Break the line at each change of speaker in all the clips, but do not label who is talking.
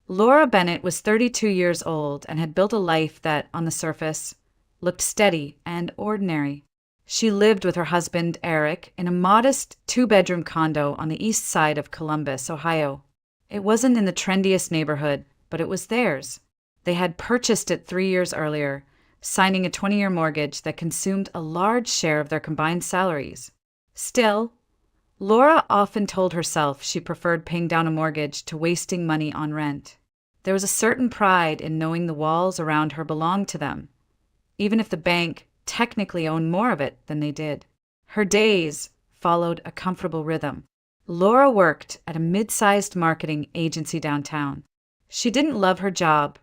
Laura Bennett was 32 years old and had built a life that, on the surface, looked steady and ordinary. She lived with her husband, Eric, in a modest two-bedroom condo on the east side of Columbus, Ohio. It wasn't in the trendiest neighborhood, but it was theirs. They had purchased it 3 years earlier, signing a 20-year mortgage that consumed a large share of their combined salaries. Still, Laura often told herself she preferred paying down a mortgage to wasting money on rent. There was a certain pride in knowing the walls around her belonged to them, even if the bank technically owned more of it than they did. Her days followed a comfortable rhythm. Laura worked at a mid-sized marketing agency downtown. She didn't love her job,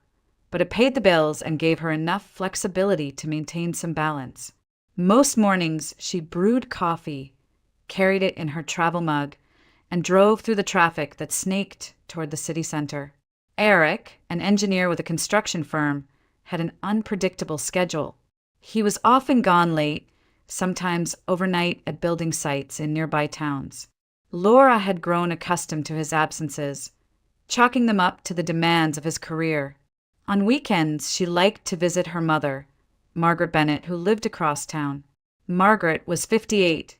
but it paid the bills and gave her enough flexibility to maintain some balance. Most mornings, she brewed coffee, carried it in her travel mug, and drove through the traffic that snaked toward the city center. Eric, an engineer with a construction firm, had an unpredictable schedule. He was often gone late, sometimes overnight at building sites in nearby towns. Laura had grown accustomed to his absences, chalking them up to the demands of his career. On weekends, she liked to visit her mother, Margaret Bennett, who lived across town. Margaret was 58,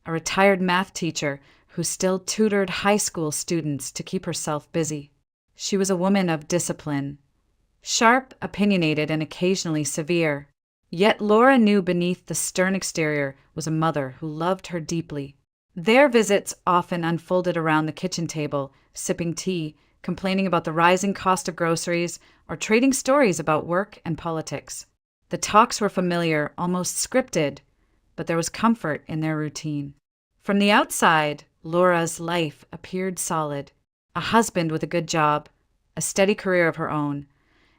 a retired math teacher who still tutored high school students to keep herself busy. She was a woman of discipline, sharp, opinionated, and occasionally severe. Yet Laura knew beneath the stern exterior was a mother who loved her deeply. Their visits often unfolded around the kitchen table, sipping tea, complaining about the rising cost of groceries, or trading stories about work and politics. The talks were familiar, almost scripted, but there was comfort in their routine. From the outside, Laura's life appeared solid. A husband with a good job, a steady career of her own,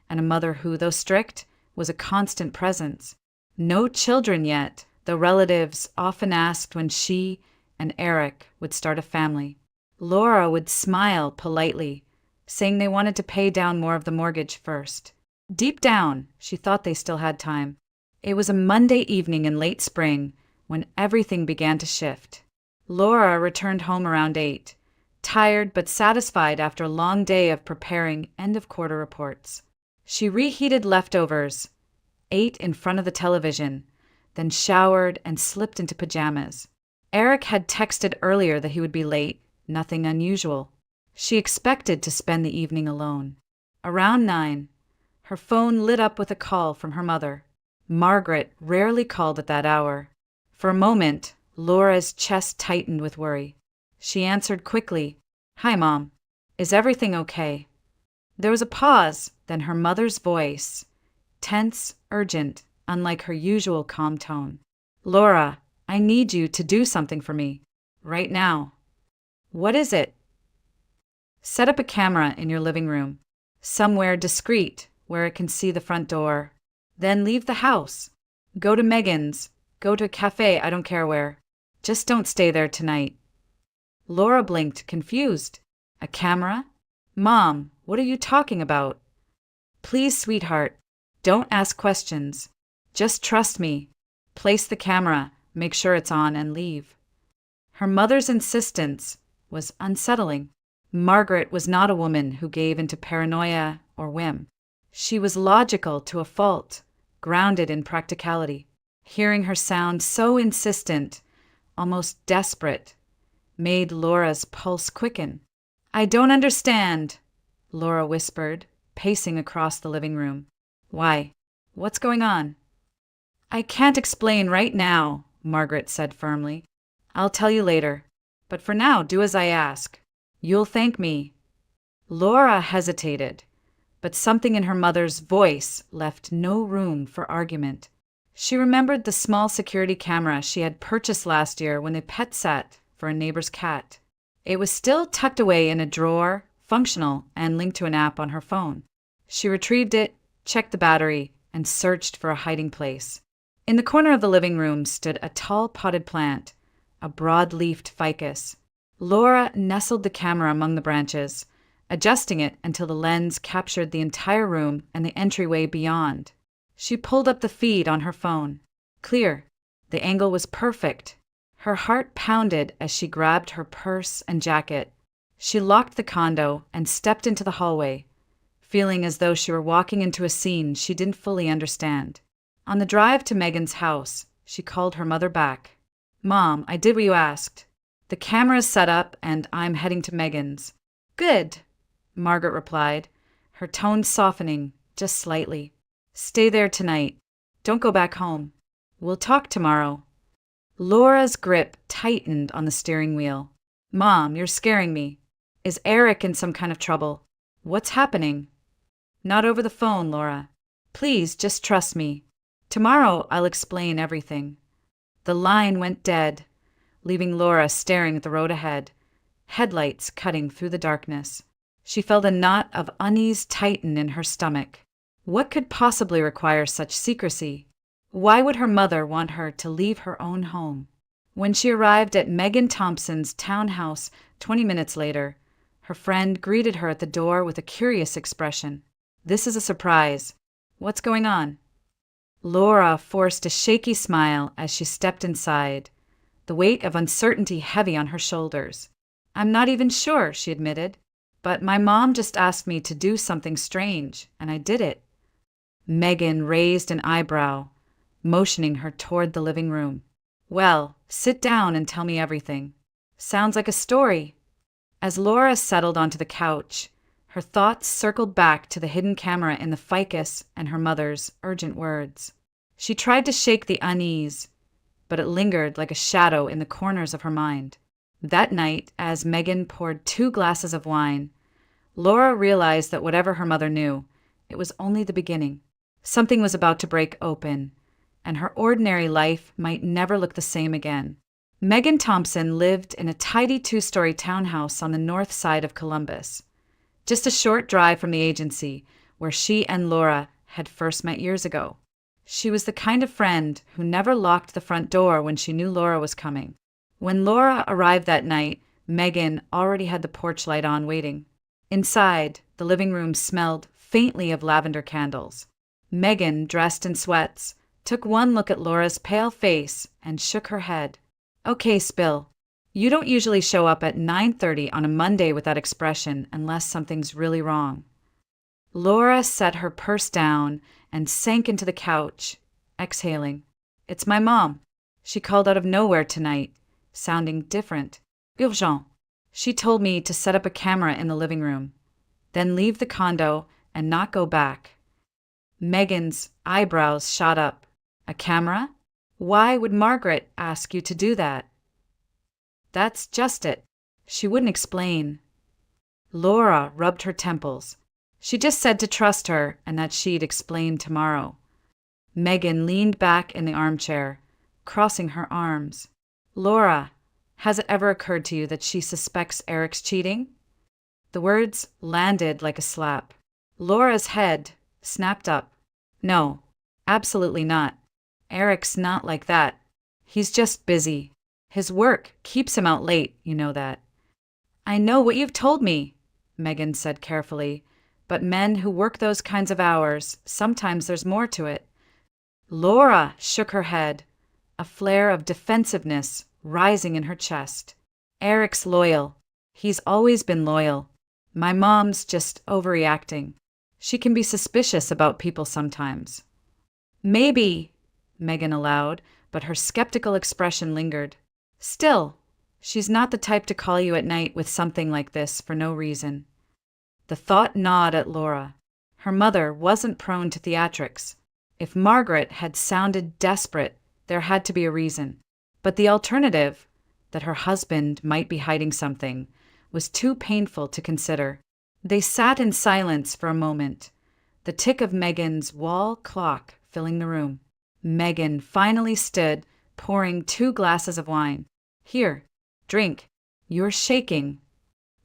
and a mother who, though strict, was a constant presence. No children yet, though relatives often asked when she and Eric would start a family. Laura would smile politely, saying they wanted to pay down more of the mortgage first. Deep down, she thought they still had time. It was a Monday evening in late spring when everything began to shift. Laura returned home around 8, tired but satisfied after a long day of preparing end-of-quarter reports. She reheated leftovers, ate in front of the television, then showered and slipped into pajamas. Eric had texted earlier that he would be late, nothing unusual. She expected to spend the evening alone. Around 9, her phone lit up with a call from her mother. Margaret rarely called at that hour. For a moment, Laura's chest tightened with worry. She answered quickly, "Hi, Mom. Is everything okay?" There was a pause, then her mother's voice, tense, urgent, unlike her usual calm tone. "Laura, I need you to do something for me. Right now." "What is it?" "Set up a camera in your living room, somewhere discreet where it can see the front door. Then leave the house. Go to Megan's. Go to a cafe, I don't care where. Just don't stay there tonight." Laura blinked, confused. "A camera? Mom, what are you talking about?" "Please, sweetheart, don't ask questions. Just trust me. Place the camera, make sure it's on, and leave." Her mother's insistence was unsettling. Margaret was not a woman who gave into paranoia or whim. She was logical to a fault, grounded in practicality. Hearing her sound so insistent, almost desperate, made Laura's pulse quicken. "I don't understand," Laura whispered, pacing across the living room. "Why? What's going on?" "I can't explain right now," Margaret said firmly. "I'll tell you later. But for now, do as I ask. You'll thank me." Laura hesitated, but something in her mother's voice left no room for argument. She remembered the small security camera she had purchased last year when they pet sat for a neighbor's cat. It was still tucked away in a drawer, functional, and linked to an app on her phone. She retrieved it, checked the battery, and searched for a hiding place. In the corner of the living room stood a tall potted plant, a broad-leafed ficus. Laura nestled the camera among the branches, adjusting it until the lens captured the entire room and the entryway beyond. She pulled up the feed on her phone. Clear. The angle was perfect. Her heart pounded as she grabbed her purse and jacket. She locked the condo and stepped into the hallway, feeling as though she were walking into a scene she didn't fully understand. On the drive to Megan's house, she called her mother back. "Mom, I did what you asked. The camera's set up and I'm heading to Megan's." "Good," Margaret replied, her tone softening just slightly. "Stay there tonight. Don't go back home. We'll talk tomorrow." Laura's grip tightened on the steering wheel. "Mom, you're scaring me. Is Eric in some kind of trouble? What's happening?" "Not over the phone, Laura. Please, just trust me. Tomorrow I'll explain everything." The line went dead, leaving Laura staring at the road ahead, headlights cutting through the darkness. She felt a knot of unease tighten in her stomach. What could possibly require such secrecy? Why would her mother want her to leave her own home? When she arrived at Megan Thompson's townhouse 20 minutes later, her friend greeted her at the door with a curious expression. "This is a surprise. What's going on?" Laura forced a shaky smile as she stepped inside, the weight of uncertainty heavy on her shoulders. "I'm not even sure," she admitted, "but my mom just asked me to do something strange, and I did it." Megan raised an eyebrow, motioning her toward the living room. "Well, sit down and tell me everything. Sounds like a story." As Laura settled onto the couch, her thoughts circled back to the hidden camera in the ficus and her mother's urgent words. She tried to shake the unease, but it lingered like a shadow in the corners of her mind. That night, as Megan poured 2 glasses of wine, Laura realized that whatever her mother knew, it was only the beginning. Something was about to break open, and her ordinary life might never look the same again. Megan Thompson lived in a tidy 2-story townhouse on the north side of Columbus, just a short drive from the agency where she and Laura had first met years ago. She was the kind of friend who never locked the front door when she knew Laura was coming. When Laura arrived that night, Megan already had the porch light on waiting. Inside, the living room smelled faintly of lavender candles. Megan, dressed in sweats, took one look at Laura's pale face and shook her head. "Okay, Spill. You don't usually show up at 9:30 on a Monday with that expression unless something's really wrong." Laura set her purse down and sank into the couch, exhaling. "It's my mom. She called out of nowhere tonight, sounding different. Urgent. She told me to set up a camera in the living room, then leave the condo and not go back." Megan's eyebrows shot up. "A camera? Why would Margaret ask you to do that?" "That's just it. She wouldn't explain." Laura rubbed her temples. "She just said to trust her and that she'd explain tomorrow." Megan leaned back in the armchair, crossing her arms. "Laura, has it ever occurred to you that she suspects Eric's cheating?" The words landed like a slap. Laura's head snapped up. "No, absolutely not. Eric's not like that. He's just busy. His work keeps him out late, you know that." "I know what you've told me," Megan said carefully, "but men who work those kinds of hours, sometimes there's more to it." Laura shook her head, a flare of defensiveness rising in her chest. "Eric's loyal. He's always been loyal. My mom's just overreacting. She can be suspicious about people sometimes." "Maybe," Megan allowed, but her skeptical expression lingered. "Still, she's not the type to call you at night with something like this for no reason." The thought gnawed at Laura. Her mother wasn't prone to theatrics. If Margaret had sounded desperate, there had to be a reason. But the alternative, that her husband might be hiding something, was too painful to consider. They sat in silence for a moment, the tick of Megan's wall clock filling the room. Megan finally stood, pouring 2 glasses of wine. "Here, drink. You're shaking."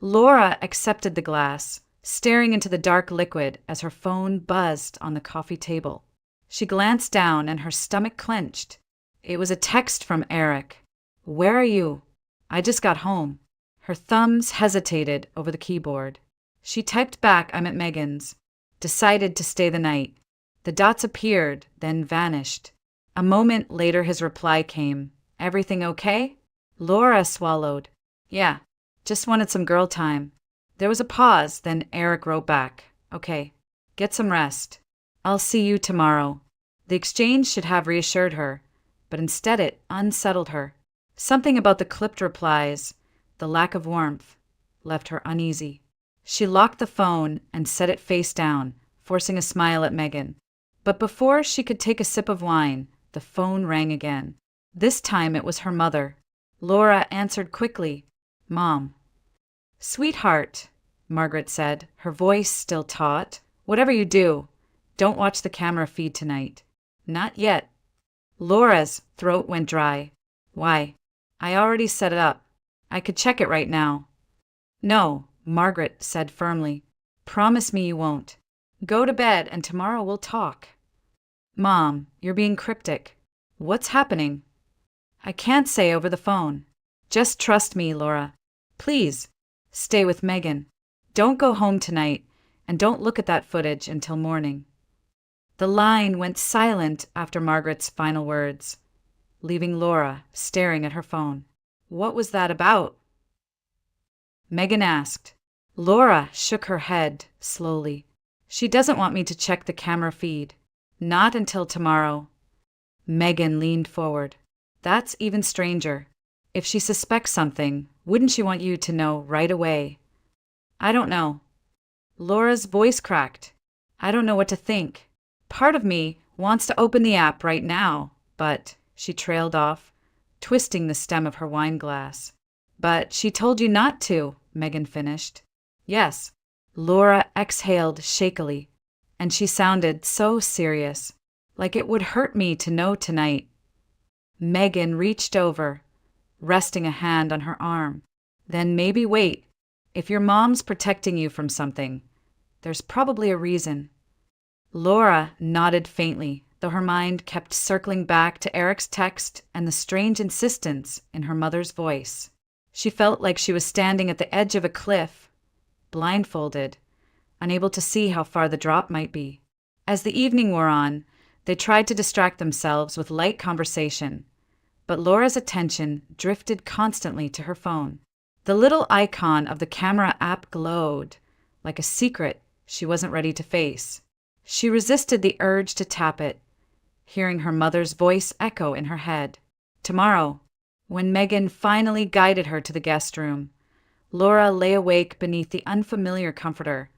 Laura accepted the glass, staring into the dark liquid as her phone buzzed on the coffee table. She glanced down and her stomach clenched. It was a text from Eric. "Where are you?" "I just got home." Her thumbs hesitated over the keyboard. She typed back, "I'm at Megan's." Decided to stay the night. The dots appeared, then vanished. A moment later his reply came. "Everything okay?" Laura swallowed. "Yeah, just wanted some girl time." There was a pause, then Eric wrote back. "Okay, Get some rest. I'll see you tomorrow." The exchange should have reassured her, but instead it unsettled her. Something about the clipped replies, the lack of warmth, left her uneasy. She locked the phone and set it face down, forcing a smile at Megan. But before she could take a sip of wine, the phone rang again. This time it was her mother. Laura answered quickly. "Mom." "Sweetheart," Margaret said, her voice still taut, "whatever you do, don't watch the camera feed tonight." "Not yet." Laura's throat went dry. "Why?" "I already set it up. I could check it right now." "No," Margaret said firmly. "Promise me you won't. Go to bed and tomorrow we'll talk." "Mom, you're being cryptic. What's happening?" "I can't say over the phone. Just trust me, Laura. Please, stay with Megan. Don't go home tonight, and don't look at that footage until morning." The line went silent after Margaret's final words, leaving Laura staring at her phone. "What was that about?" Megan asked. Laura shook her head slowly. "She doesn't want me to check the camera feed. Not until tomorrow." Megan leaned forward. "That's even stranger. If she suspects something, wouldn't she want you to know right away?" "I don't know." Laura's voice cracked. "I don't know what to think. Part of me wants to open the app right now, but," she trailed off, twisting the stem of her wine glass. "But she told you not to," Megan finished. "Yes." Laura exhaled shakily, and she sounded so serious, like it would hurt me to know tonight. Megan reached over, resting a hand on her arm. "Then maybe wait. If your mom's protecting you from something, there's probably a reason." Laura nodded faintly, though her mind kept circling back to Eric's text and the strange insistence in her mother's voice. She felt like she was standing at the edge of a cliff, blindfolded, unable to see how far the drop might be. As the evening wore on, they tried to distract themselves with light conversation, but Laura's attention drifted constantly to her phone. The little icon of the camera app glowed, like a secret she wasn't ready to face. She resisted the urge to tap it, hearing her mother's voice echo in her head. Tomorrow, when Megan finally guided her to the guest room, Laura lay awake beneath the unfamiliar comforter,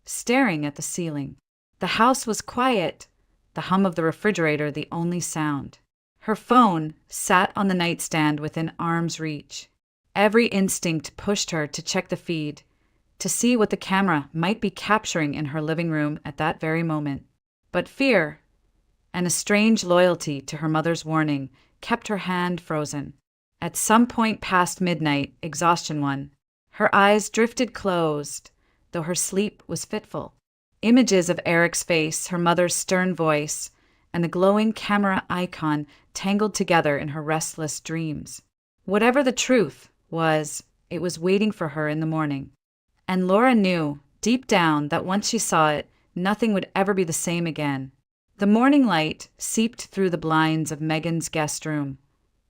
staring at the ceiling. The house was quiet, the hum of the refrigerator the only sound. Her phone sat on the nightstand within arm's reach. Every instinct pushed her to check the feed, to see what the camera might be capturing in her living room at that very moment. But fear, and a strange loyalty to her mother's warning, kept her hand frozen. At some point past midnight, exhaustion won. Her eyes drifted closed, though her sleep was fitful. Images of Eric's face, her mother's stern voice, and the glowing camera icon tangled together in her restless dreams. Whatever the truth was, it was waiting for her in the morning. And Laura knew, deep down, that once she saw it, nothing would ever be the same again. The morning light seeped through the blinds of Megan's guest room,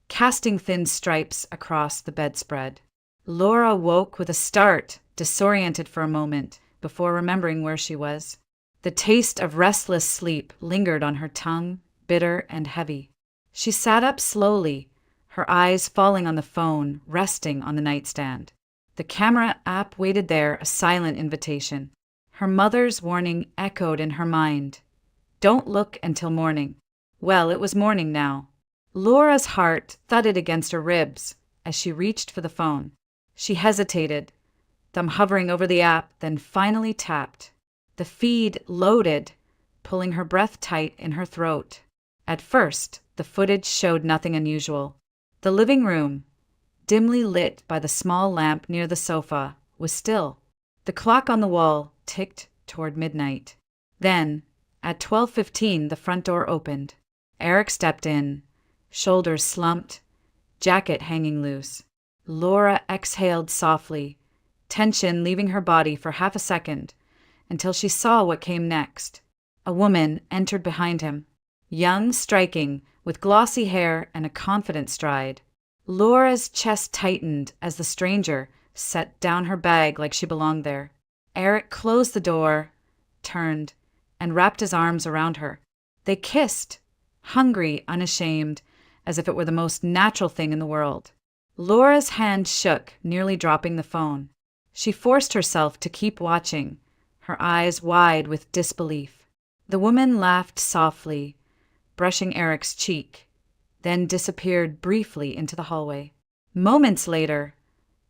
casting thin stripes across the bedspread. Laura woke with a start, disoriented for a moment, before remembering where she was. The taste of restless sleep lingered on her tongue, bitter and heavy. She sat up slowly, her eyes falling on the phone, resting on the nightstand. The camera app waited there, a silent invitation. Her mother's warning echoed in her mind. Don't look until morning. Well, it was morning now. Laura's heart thudded against her ribs as she reached for the phone. She hesitated, thumb hovering over the app, then finally tapped. The feed loaded, pulling her breath tight in her throat. At first, the footage showed nothing unusual. The living room, dimly lit by the small lamp near the sofa, was still. The clock on the wall ticked toward midnight. Then, at 12:15, the front door opened. Eric stepped in, shoulders slumped, jacket hanging loose. Laura exhaled softly, tension leaving her body for half a second, until she saw what came next. A woman entered behind him, young, striking, with glossy hair and a confident stride. Laura's chest tightened as the stranger set down her bag like she belonged there. Eric closed the door, turned, and wrapped his arms around her. They kissed, hungry, unashamed, as if it were the most natural thing in the world. Laura's hand shook, nearly dropping the phone. She forced herself to keep watching, her eyes wide with disbelief. The woman laughed softly, brushing Eric's cheek, then disappeared briefly into the hallway. Moments later,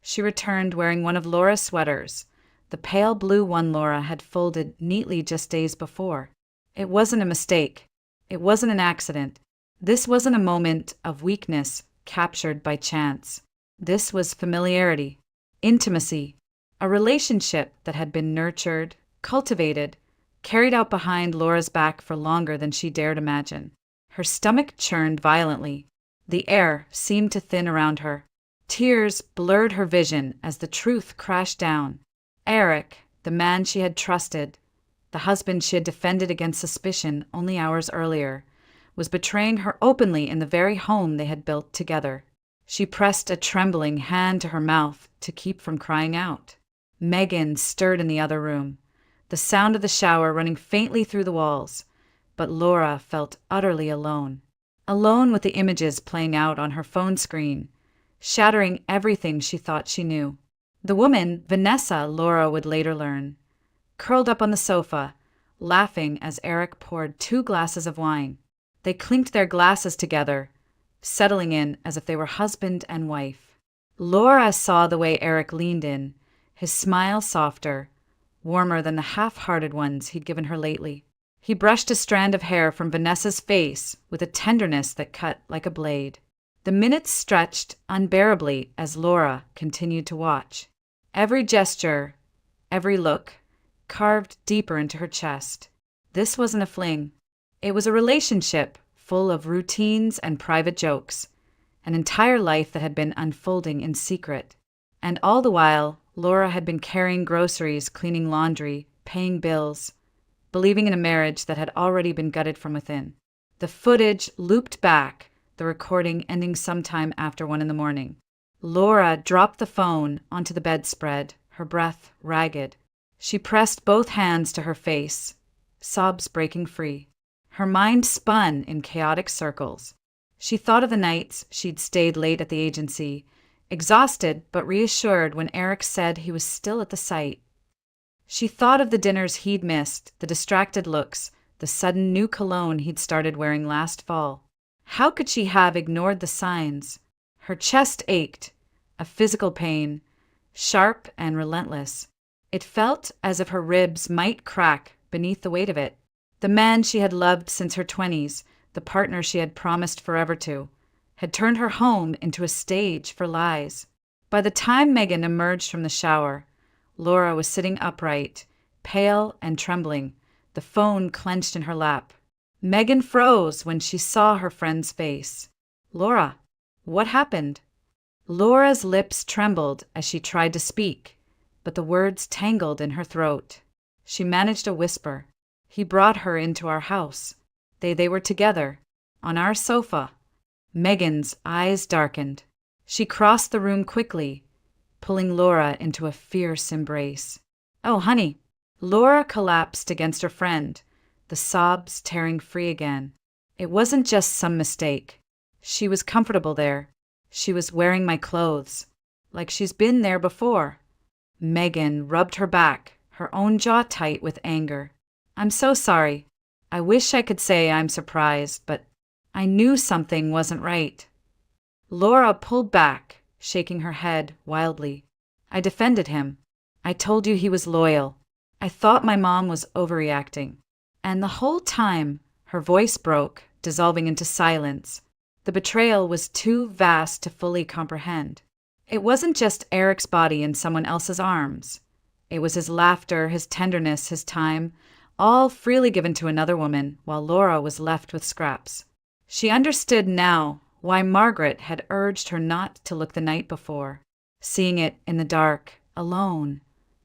she returned wearing one of Laura's sweaters, the pale blue one Laura had folded neatly just days before. It wasn't a mistake. It wasn't an accident. This wasn't a moment of weakness captured by chance. This was familiarity, intimacy, a relationship that had been nurtured, cultivated, carried out behind Laura's back for longer than she dared imagine. Her stomach churned violently. The air seemed to thin around her. Tears blurred her vision as the truth crashed down. Eric, the man she had trusted, the husband she had defended against suspicion only hours earlier, was betraying her openly in the very home they had built together. She pressed a trembling hand to her mouth to keep from crying out. Megan stirred in the other room, the sound of the shower running faintly through the walls, but Laura felt utterly alone. Alone with the images playing out on her phone screen, shattering everything she thought she knew. The woman, Vanessa, Laura would later learn, curled up on the sofa, laughing as Eric poured 2 glasses of wine. They clinked their glasses together, settling in as if they were husband and wife. Laura saw the way Eric leaned in, his smile softer, warmer than the half-hearted ones he'd given her lately. He brushed a strand of hair from Vanessa's face with a tenderness that cut like a blade. The minutes stretched unbearably as Laura continued to watch. Every gesture, every look, carved deeper into her chest. This wasn't a fling. It was a relationship full of routines and private jokes, an entire life that had been unfolding in secret. And all the while, Laura had been carrying groceries, cleaning laundry, paying bills, believing in a marriage that had already been gutted from within. The footage looped back, the recording ending sometime after 1 a.m. Laura dropped the phone onto the bedspread, her breath ragged. She pressed both hands to her face, sobs breaking free. Her mind spun in chaotic circles. She thought of the nights she'd stayed late at the agency, exhausted but reassured when Eric said he was still at the site. She thought of the dinners he'd missed, the distracted looks, the sudden new cologne he'd started wearing last fall. How could she have ignored the signs? Her chest ached, a physical pain, sharp and relentless. It felt as if her ribs might crack beneath the weight of it. The man she had loved since her 20s, the partner she had promised forever to, had turned her home into a stage for lies. By the time Megan emerged from the shower, Laura was sitting upright, pale and trembling, the phone clenched in her lap. Megan froze when she saw her friend's face. "Laura, what happened?" Laura's lips trembled as she tried to speak, but the words tangled in her throat. She managed a whisper. "He brought her into our house. They were together, on our sofa." Megan's eyes darkened. She crossed the room quickly, pulling Laura into a fierce embrace. "Oh, honey." Laura collapsed against her friend, the sobs tearing free again. It wasn't just some mistake. She was comfortable there. She was wearing my clothes, like she's been there before. Megan rubbed her back, her own jaw tight with anger. "I'm so sorry. I wish I could say I'm surprised, but I knew something wasn't right." Laura pulled back, shaking her head wildly. "I defended him. I told you he was loyal. I thought my mom was overreacting." And the whole time, her voice broke, dissolving into silence. The betrayal was too vast to fully comprehend. It wasn't just Eric's body in someone else's arms. It was his laughter, his tenderness, his time, all freely given to another woman, while Laura was left with scraps. She understood now why Margaret had urged her not to look the night before. Seeing it in the dark, alone,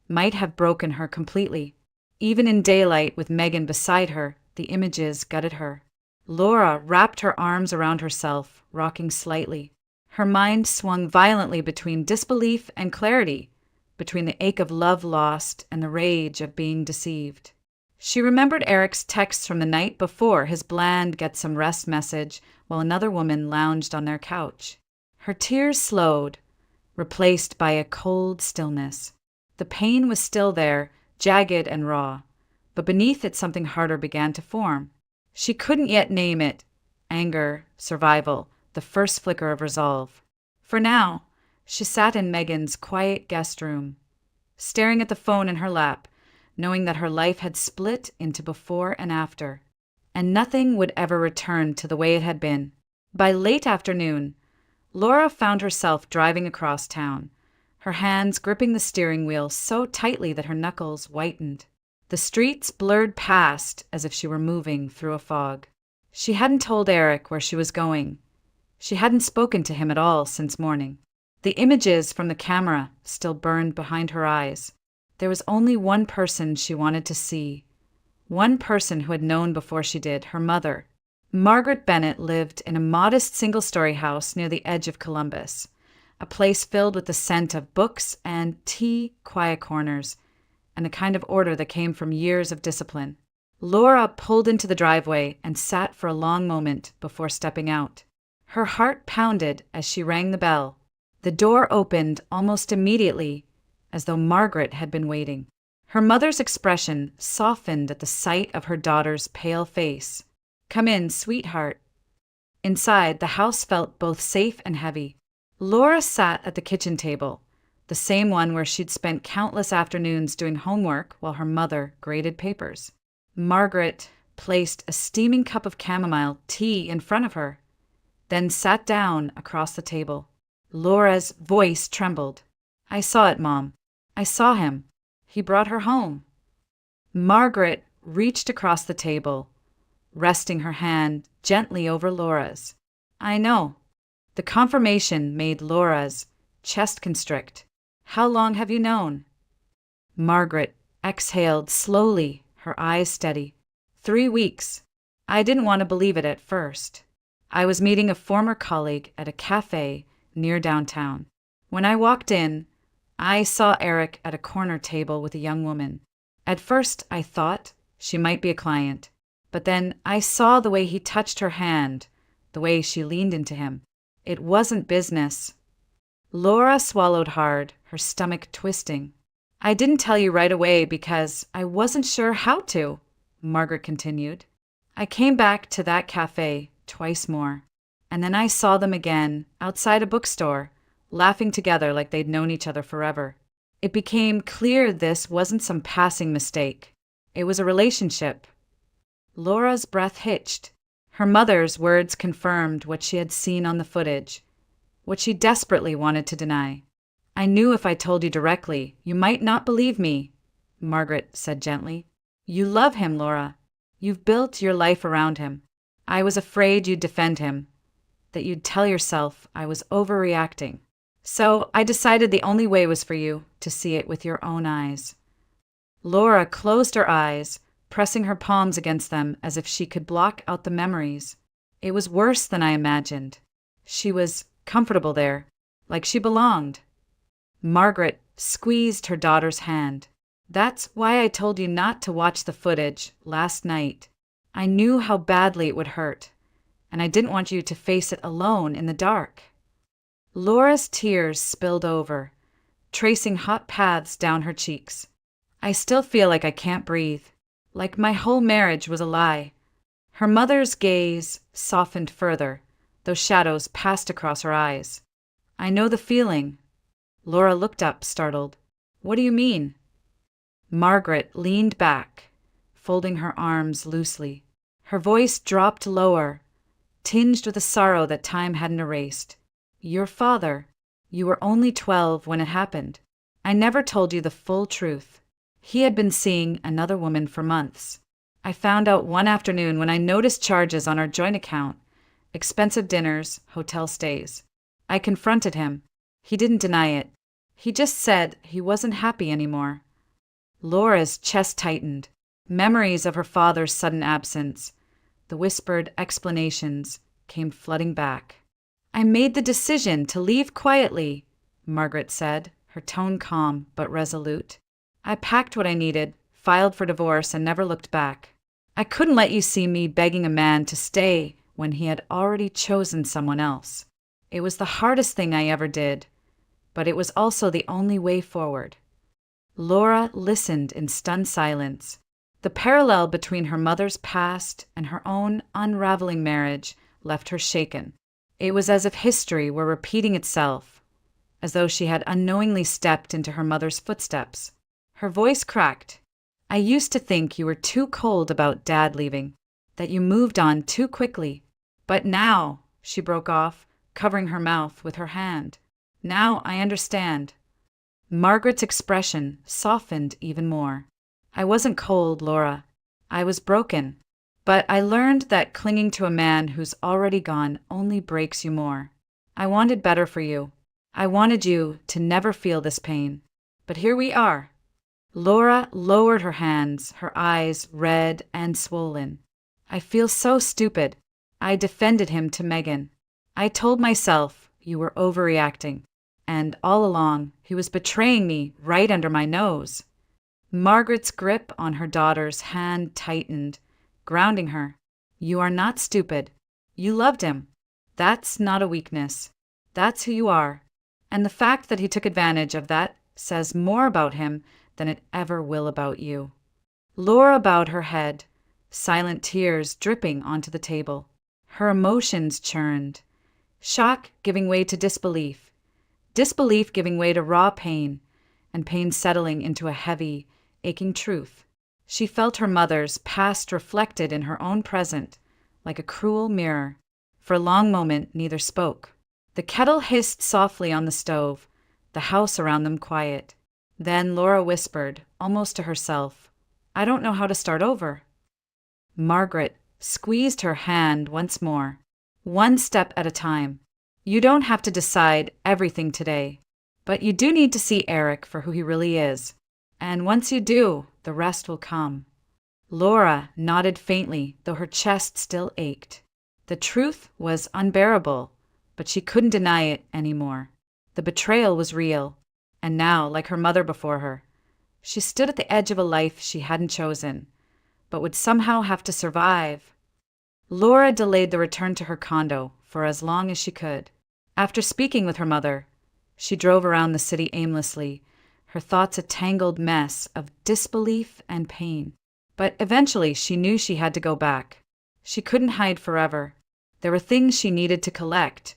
might have broken her completely. Even in daylight with Megan beside her, the images gutted her. Laura wrapped her arms around herself, rocking slightly. Her mind swung violently between disbelief and clarity, between the ache of love lost and the rage of being deceived. She remembered Eric's text from the night before, his bland "get some rest" message, while another woman lounged on their couch. Her tears slowed, replaced by a cold stillness. The pain was still there, jagged and raw, but beneath it something harder began to form. She couldn't yet name it: anger, survival, the first flicker of resolve. For now, she sat in Megan's quiet guest room, staring at the phone in her lap, knowing that her life had split into before and after, and nothing would ever return to the way it had been. By late afternoon, Laura found herself driving across town, her hands gripping the steering wheel so tightly that her knuckles whitened. The streets blurred past as if she were moving through a fog. She hadn't told Eric where she was going. She hadn't spoken to him at all since morning. The images from the camera still burned behind her eyes. There was only one person she wanted to see. One person who had known before she did, her mother. Margaret Bennett lived in a modest single-story house near the edge of Columbus, a place filled with the scent of books and tea, quiet corners, and a kind of order that came from years of discipline. Laura pulled into the driveway and sat for a long moment before stepping out. Her heart pounded as she rang the bell. The door opened almost immediately, as though Margaret had been waiting. Her mother's expression softened at the sight of her daughter's pale face. "Come in, sweetheart." Inside, the house felt both safe and heavy. Laura sat at the kitchen table, the same one where she'd spent countless afternoons doing homework while her mother graded papers. Margaret placed a steaming cup of chamomile tea in front of her, then sat down across the table. Laura's voice trembled. "I saw it, Mom. I saw him. He brought her home." Margaret reached across the table, resting her hand gently over Laura's. "I know." The confirmation made Laura's chest constrict. "How long have you known?" Margaret exhaled slowly, her eyes steady. 3 weeks. I didn't want to believe it at first. I was meeting a former colleague at a cafe near downtown. When I walked in, I saw Eric at a corner table with a young woman. At first, I thought she might be a client, but then I saw the way he touched her hand, the way she leaned into him. It wasn't business. Laura swallowed hard, her stomach twisting. "I didn't tell you right away because I wasn't sure how to," Margaret continued. "I came back to that cafe twice more, and then I saw them again outside a bookstore, laughing together like they'd known each other forever. It became clear this wasn't some passing mistake. It was a relationship." Laura's breath hitched. Her mother's words confirmed what she had seen on the footage, what she desperately wanted to deny. "I knew if I told you directly, you might not believe me," Margaret said gently. "You love him, Laura. You've built your life around him. I was afraid you'd defend him, that you'd tell yourself I was overreacting. So I decided the only way was for you to see it with your own eyes." Laura closed her eyes, pressing her palms against them as if she could block out the memories. It was worse than I imagined. She was comfortable there, like she belonged. Margaret squeezed her daughter's hand. "That's why I told you not to watch the footage last night. I knew how badly it would hurt, and I didn't want you to face it alone in the dark." Laura's tears spilled over, tracing hot paths down her cheeks. "I still feel like I can't breathe, like my whole marriage was a lie." Her mother's gaze softened further, though shadows passed across her eyes. "I know the feeling." Laura looked up, startled. "What do you mean?" Margaret leaned back, folding her arms loosely. Her voice dropped lower, tinged with a sorrow that time hadn't erased. "Your father. You were only 12 when it happened. I never told you the full truth. He had been seeing another woman for months. I found out one afternoon when I noticed charges on our joint account, expensive dinners, hotel stays. I confronted him. He didn't deny it. He just said he wasn't happy anymore." Laura's chest tightened. Memories of her father's sudden absence, the whispered explanations, came flooding back. "I made the decision to leave quietly," Margaret said, her tone calm but resolute. "I packed what I needed, filed for divorce, and never looked back. I couldn't let you see me begging a man to stay when he had already chosen someone else. It was the hardest thing I ever did, but it was also the only way forward." Laura listened in stunned silence. The parallel between her mother's past and her own unraveling marriage left her shaken. It was as if history were repeating itself, as though she had unknowingly stepped into her mother's footsteps. Her voice cracked. "I used to think you were too cold about Dad leaving, that you moved on too quickly. But now," she broke off, covering her mouth with her hand, "now I understand." Margaret's expression softened even more. "I wasn't cold, Laura. I was broken. But I learned that clinging to a man who's already gone only breaks you more. I wanted better for you. I wanted you to never feel this pain. But here we are." Laura lowered her hands, her eyes red and swollen. "I feel so stupid. I defended him to Megan. I told myself you were overreacting. And all along, he was betraying me right under my nose." Margaret's grip on her daughter's hand tightened, grounding her. "You are not stupid. You loved him. That's not a weakness. That's who you are. And the fact that he took advantage of that says more about him than it ever will about you." Laura bowed her head, silent tears dripping onto the table. Her emotions churned. Shock giving way to disbelief. Disbelief giving way to raw pain, and pain settling into a heavy, aching truth. She felt her mother's past reflected in her own present, like a cruel mirror. For a long moment, neither spoke. The kettle hissed softly on the stove, the house around them quiet. Then Laura whispered, almost to herself, "I don't know how to start over." Margaret squeezed her hand once more. "One step at a time. You don't have to decide everything today, but you do need to see Eric for who he really is. And once you do, the rest will come." Laura nodded faintly, though her chest still ached. The truth was unbearable, but she couldn't deny it anymore. The betrayal was real, and now, like her mother before her, she stood at the edge of a life she hadn't chosen, but would somehow have to survive. Laura delayed the return to her condo for as long as she could. After speaking with her mother, she drove around the city aimlessly, her thoughts a tangled mess of disbelief and pain. But eventually she knew she had to go back. She couldn't hide forever. There were things she needed to collect,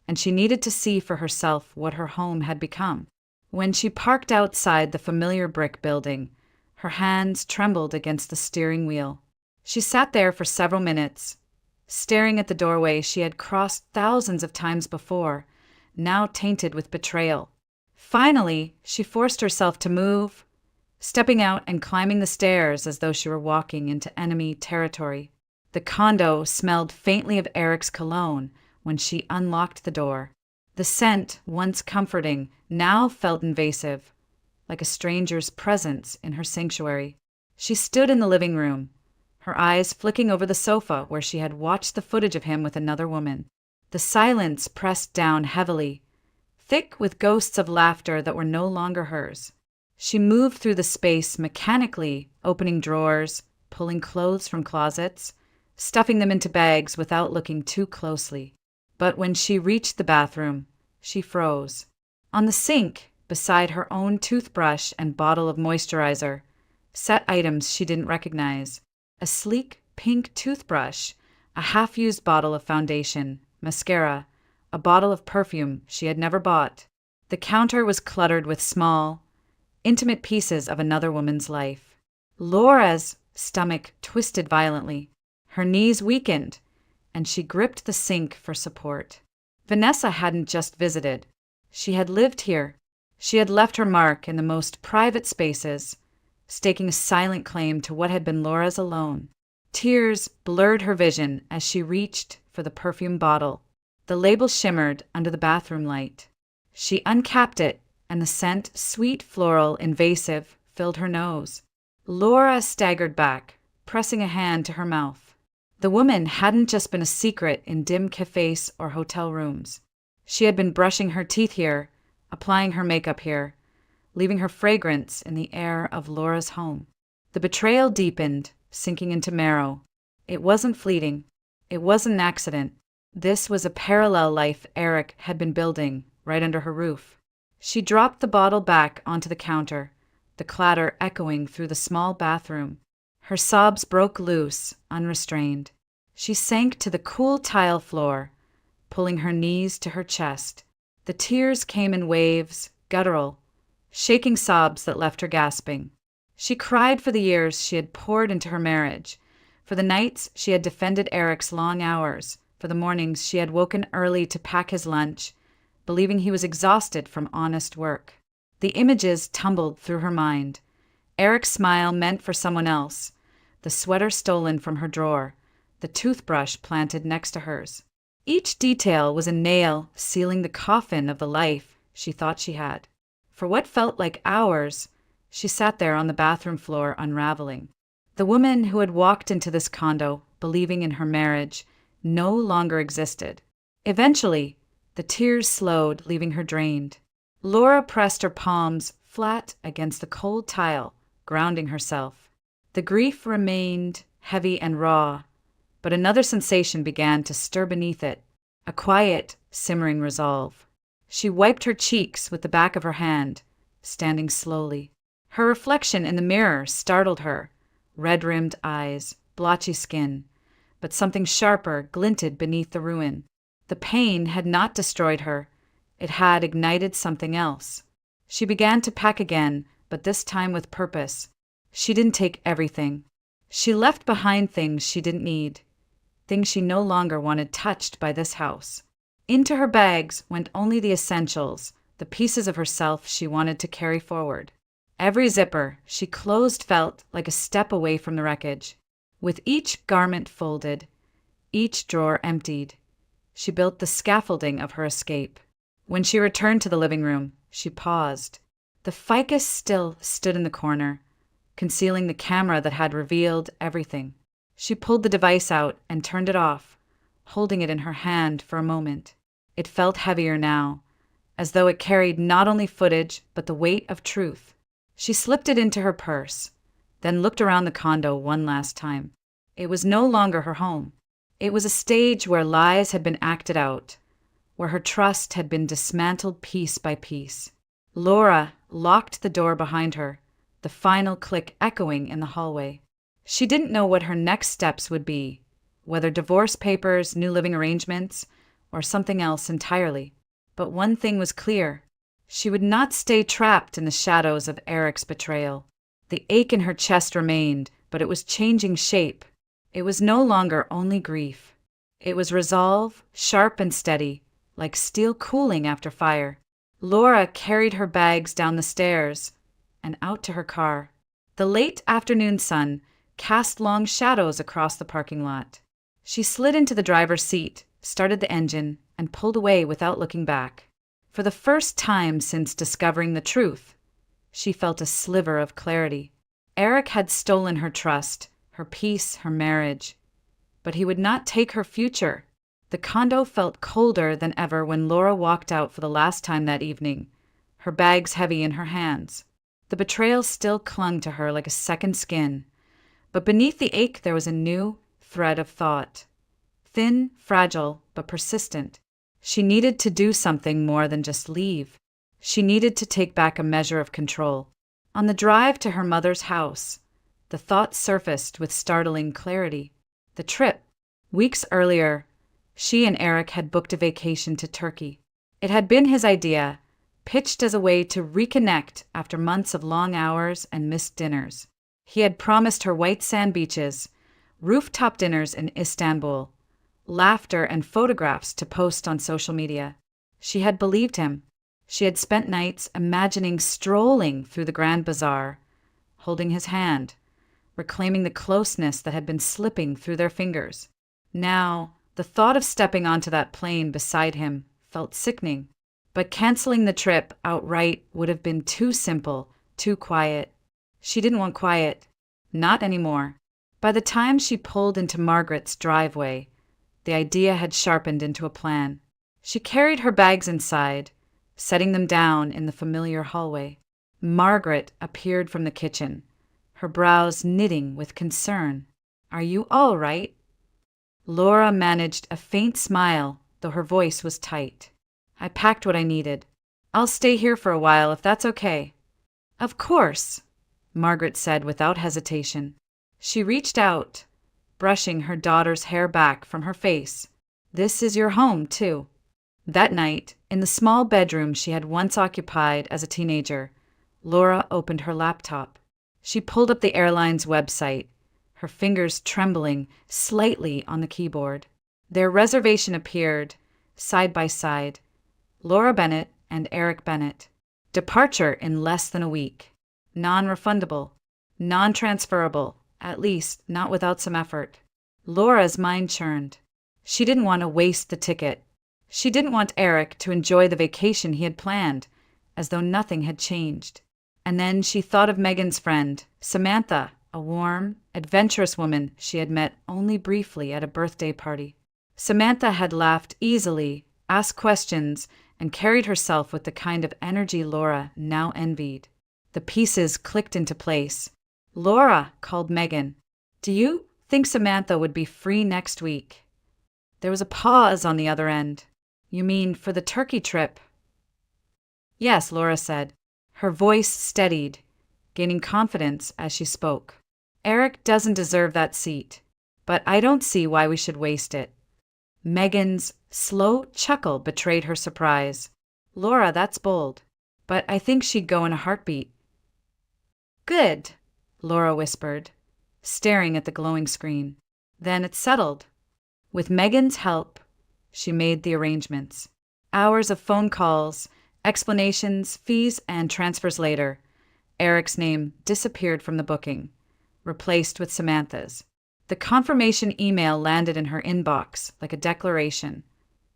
and she needed to see for herself what her home had become. When she parked outside the familiar brick building, her hands trembled against the steering wheel. She sat there for several minutes, staring at the doorway she had crossed thousands of times before, now tainted with betrayal. Finally, she forced herself to move, stepping out and climbing the stairs as though she were walking into enemy territory. The condo smelled faintly of Eric's cologne when she unlocked the door. The scent, once comforting, now felt invasive, like a stranger's presence in her sanctuary. She stood in the living room, her eyes flicking over the sofa where she had watched the footage of him with another woman. The silence pressed down heavily, thick with ghosts of laughter that were no longer hers. She moved through the space mechanically, opening drawers, pulling clothes from closets, stuffing them into bags without looking too closely. But when she reached the bathroom, she froze. On the sink, beside her own toothbrush and bottle of moisturizer, sat items she didn't recognize. A sleek pink toothbrush, a half-used bottle of foundation, mascara, a bottle of perfume she had never bought. The counter was cluttered with small, intimate pieces of another woman's life. Laura's stomach twisted violently. Her knees weakened, and she gripped the sink for support. Vanessa hadn't just visited. She had lived here. She had left her mark in the most private spaces, staking a silent claim to what had been Laura's alone. Tears blurred her vision as she reached for the perfume bottle. The label shimmered under the bathroom light. She uncapped it, and the scent, sweet, floral, invasive, filled her nose. Laura staggered back, pressing a hand to her mouth. The woman hadn't just been a secret in dim cafes or hotel rooms. She had been brushing her teeth here, applying her makeup here, leaving her fragrance in the air of Laura's home. The betrayal deepened, sinking into marrow. It wasn't fleeting. It wasn't an accident. This was a parallel life Eric had been building right under her roof. She dropped the bottle back onto the counter, the clatter echoing through the small bathroom. Her sobs broke loose, unrestrained. She sank to the cool tile floor, pulling her knees to her chest. The tears came in waves, guttural, shaking sobs that left her gasping. She cried for the years she had poured into her marriage, for the nights she had defended Eric's long hours, for the mornings she had woken early to pack his lunch, believing he was exhausted from honest work. The images tumbled through her mind. Eric's smile meant for someone else, the sweater stolen from her drawer, the toothbrush planted next to hers. Each detail was a nail sealing the coffin of the life she thought she had. For what felt like hours, she sat there on the bathroom floor unraveling. The woman who had walked into this condo, believing in her marriage, no longer existed. Eventually, the tears slowed, leaving her drained. Laura pressed her palms flat against the cold tile, grounding herself. The grief remained heavy and raw, but another sensation began to stir beneath it, a quiet, simmering resolve. She wiped her cheeks with the back of her hand, standing slowly. Her reflection in the mirror startled her, red-rimmed eyes, blotchy skin, but something sharper glinted beneath the ruin. The pain had not destroyed her. It had ignited something else. She began to pack again, but this time with purpose. She didn't take everything. She left behind things she didn't need, things she no longer wanted touched by this house. Into her bags went only the essentials, the pieces of herself she wanted to carry forward. Every zipper she closed felt like a step away from the wreckage. With each garment folded, each drawer emptied, she built the scaffolding of her escape. When she returned to the living room, she paused. The ficus still stood in the corner, concealing the camera that had revealed everything. She pulled the device out and turned it off, holding it in her hand for a moment. It felt heavier now, as though it carried not only footage but the weight of truth. She slipped it into her purse, then looked around the condo one last time. It was no longer her home. It was a stage where lies had been acted out, where her trust had been dismantled piece by piece. Laura locked the door behind her, the final click echoing in the hallway. She didn't know what her next steps would be, whether divorce papers, new living arrangements, or something else entirely. But one thing was clear. She would not stay trapped in the shadows of Eric's betrayal. The ache in her chest remained, but it was changing shape. It was no longer only grief. It was resolve, sharp and steady, like steel cooling after fire. Laura carried her bags down the stairs and out to her car. The late afternoon sun cast long shadows across the parking lot. She slid into the driver's seat, started the engine, and pulled away without looking back. For the first time since discovering the truth, she felt a sliver of clarity. Eric had stolen her trust, her peace, her marriage. But he would not take her future. The condo felt colder than ever when Laura walked out for the last time that evening, her bags heavy in her hands. The betrayal still clung to her like a second skin, but beneath the ache there was a new thread of thought. Thin, fragile, but persistent. She needed to do something more than just leave. She needed to take back a measure of control. On the drive to her mother's house, the thought surfaced with startling clarity. The trip. Weeks earlier, she and Eric had booked a vacation to Turkey. It had been his idea, pitched as a way to reconnect after months of long hours and missed dinners. He had promised her white sand beaches, rooftop dinners in Istanbul, laughter and photographs to post on social media. She had believed him. She had spent nights imagining strolling through the Grand Bazaar, holding his hand, reclaiming the closeness that had been slipping through their fingers. Now, the thought of stepping onto that plane beside him felt sickening. But canceling the trip outright would have been too simple, too quiet. She didn't want quiet. Not anymore. By the time she pulled into Margaret's driveway, the idea had sharpened into a plan. She carried her bags inside, setting them down in the familiar hallway. Margaret appeared from the kitchen, her brows knitting with concern. "Are you all right?" Laura managed a faint smile, though her voice was tight. "I packed what I needed. I'll stay here for a while if that's okay." "Of course," Margaret said without hesitation. She reached out, brushing her daughter's hair back from her face. "This is your home, too." That night, in the small bedroom she had once occupied as a teenager, Laura opened her laptop. She pulled up the airline's website, her fingers trembling slightly on the keyboard. Their reservation appeared, side by side, Laura Bennett and Eric Bennett. Departure in less than a week. Non-refundable. Non-transferable, at least not without some effort. Laura's mind churned. She didn't want to waste the ticket. She didn't want Eric to enjoy the vacation he had planned, as though nothing had changed. And then she thought of Megan's friend, Samantha, a warm, adventurous woman she had met only briefly at a birthday party. Samantha had laughed easily, asked questions, and carried herself with the kind of energy Laura now envied. The pieces clicked into place. "Laura," called Megan, "do you think Samantha would be free next week?" There was a pause on the other end. "You mean for the Turkey trip?" "Yes," Laura said. Her voice steadied, gaining confidence as she spoke. "Eric doesn't deserve that seat, but I don't see why we should waste it." Megan's slow chuckle betrayed her surprise. "Laura, that's bold, but I think she'd go in a heartbeat." "Good," Laura whispered, staring at the glowing screen. "Then it's settled." With Megan's help, she made the arrangements. Hours of phone calls, explanations, fees, and transfers later, Eric's name disappeared from the booking, replaced with Samantha's. The confirmation email landed in her inbox like a declaration.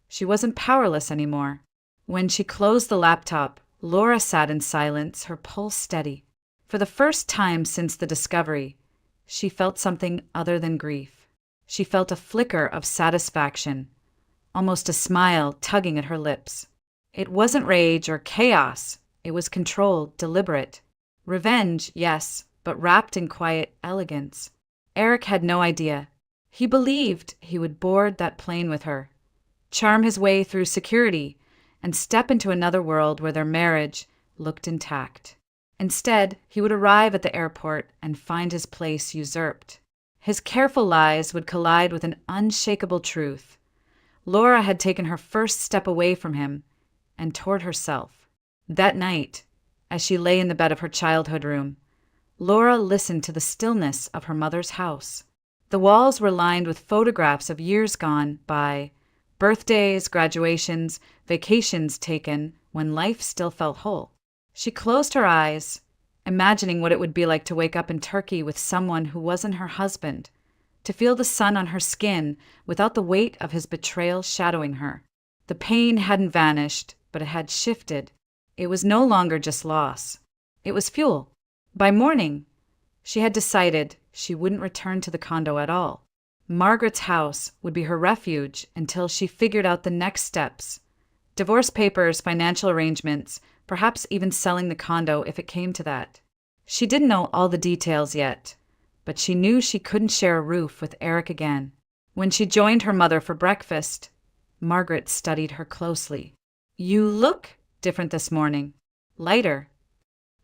She wasn't powerless anymore. When she closed the laptop, Laura sat in silence, her pulse steady. For the first time since the discovery, she felt something other than grief. She felt a flicker of satisfaction, almost a smile tugging at her lips. It wasn't rage or chaos. It was controlled, deliberate. Revenge, yes, but wrapped in quiet elegance. Eric had no idea. He believed he would board that plane with her, charm his way through security, and step into another world where their marriage looked intact. Instead, he would arrive at the airport and find his place usurped. His careful lies would collide with an unshakable truth. Laura had taken her first step away from him and toward herself. That night, as she lay in the bed of her childhood room, Laura listened to the stillness of her mother's house. The walls were lined with photographs of years gone by, birthdays, graduations, vacations taken when life still felt whole. She closed her eyes, imagining what it would be like to wake up in Turkey with someone who wasn't her husband, to feel the sun on her skin without the weight of his betrayal shadowing her. The pain hadn't vanished, but it had shifted. It was no longer just loss. It was fuel. By morning, she had decided she wouldn't return to the condo at all. Margaret's house would be her refuge until she figured out the next steps. Divorce papers, financial arrangements, perhaps even selling the condo if it came to that. She didn't know all the details yet, but she knew she couldn't share a roof with Eric again. When she joined her mother for breakfast, Margaret studied her closely. "You look different this morning. Lighter."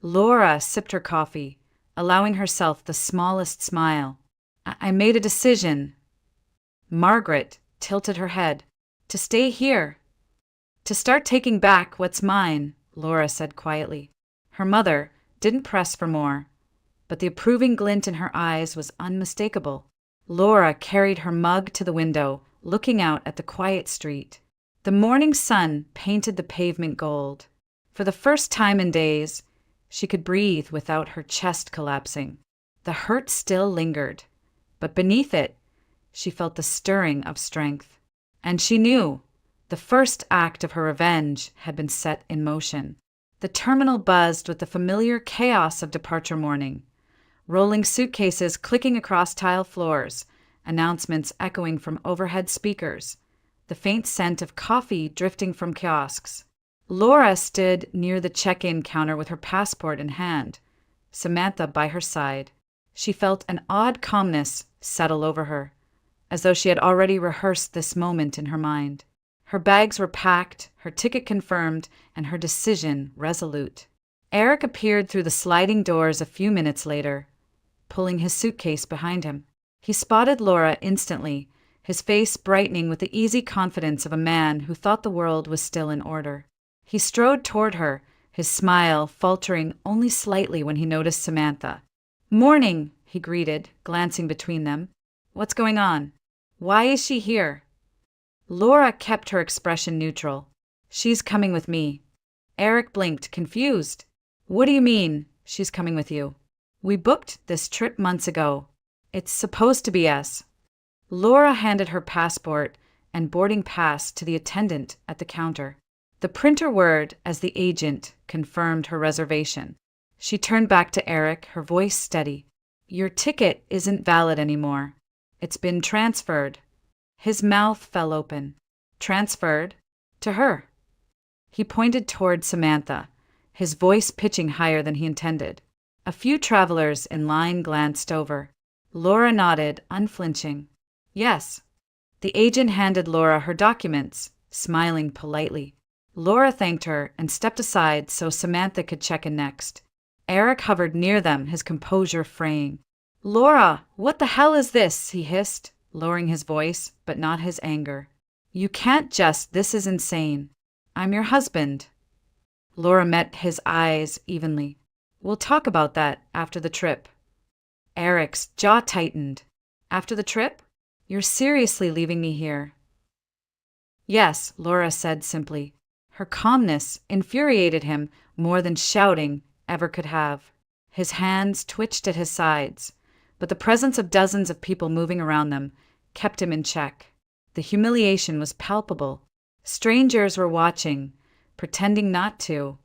Laura sipped her coffee, allowing herself the smallest smile. I made a decision." Margaret tilted her head. "To stay here. To start taking back what's mine," Laura said quietly. Her mother didn't press for more, but the approving glint in her eyes was unmistakable. Laura carried her mug to the window, looking out at the quiet street. The morning sun painted the pavement gold. For the first time in days, she could breathe without her chest collapsing. The hurt still lingered, but beneath it, she felt the stirring of strength. And she knew the first act of her revenge had been set in motion. The terminal buzzed with the familiar chaos of departure morning. Rolling suitcases clicking across tile floors, announcements echoing from overhead speakers, the faint scent of coffee drifting from kiosks. Laura stood near the check-in counter with her passport in hand, Samantha by her side. She felt an odd calmness settle over her, as though she had already rehearsed this moment in her mind. Her bags were packed, her ticket confirmed, and her decision resolute. Eric appeared through the sliding doors a few minutes later, pulling his suitcase behind him. He spotted Laura instantly, his face brightening with the easy confidence of a man who thought the world was still in order. He strode toward her, his smile faltering only slightly when he noticed Samantha. "Morning," he greeted, glancing between them. "What's going on? Why is she here?" Laura kept her expression neutral. "She's coming with me." Eric blinked, confused. "What do you mean, she's coming with you?" "We booked this trip months ago. It's supposed to be us." Laura handed her passport and boarding pass to the attendant at the counter. The printer whirred as the agent confirmed her reservation. She turned back to Eric, her voice steady. "Your ticket isn't valid anymore. It's been transferred." His mouth fell open. "Transferred? To her?" He pointed toward Samantha, his voice pitching higher than he intended. A few travelers in line glanced over. Laura nodded, unflinching. "Yes." The agent handed Laura her documents, smiling politely. Laura thanked her and stepped aside so Samantha could check in next. Eric hovered near them, his composure fraying. "Laura, what the hell is this?" he hissed, lowering his voice, but not his anger. "You can't just, this is insane. I'm your husband." Laura met his eyes evenly. "We'll talk about that after the trip." Eric's jaw tightened. "After the trip? You're seriously leaving me here?" "Yes," Laura said simply. Her calmness infuriated him more than shouting ever could have. His hands twitched at his sides, but the presence of dozens of people moving around them kept him in check. The humiliation was palpable. Strangers were watching, pretending not to,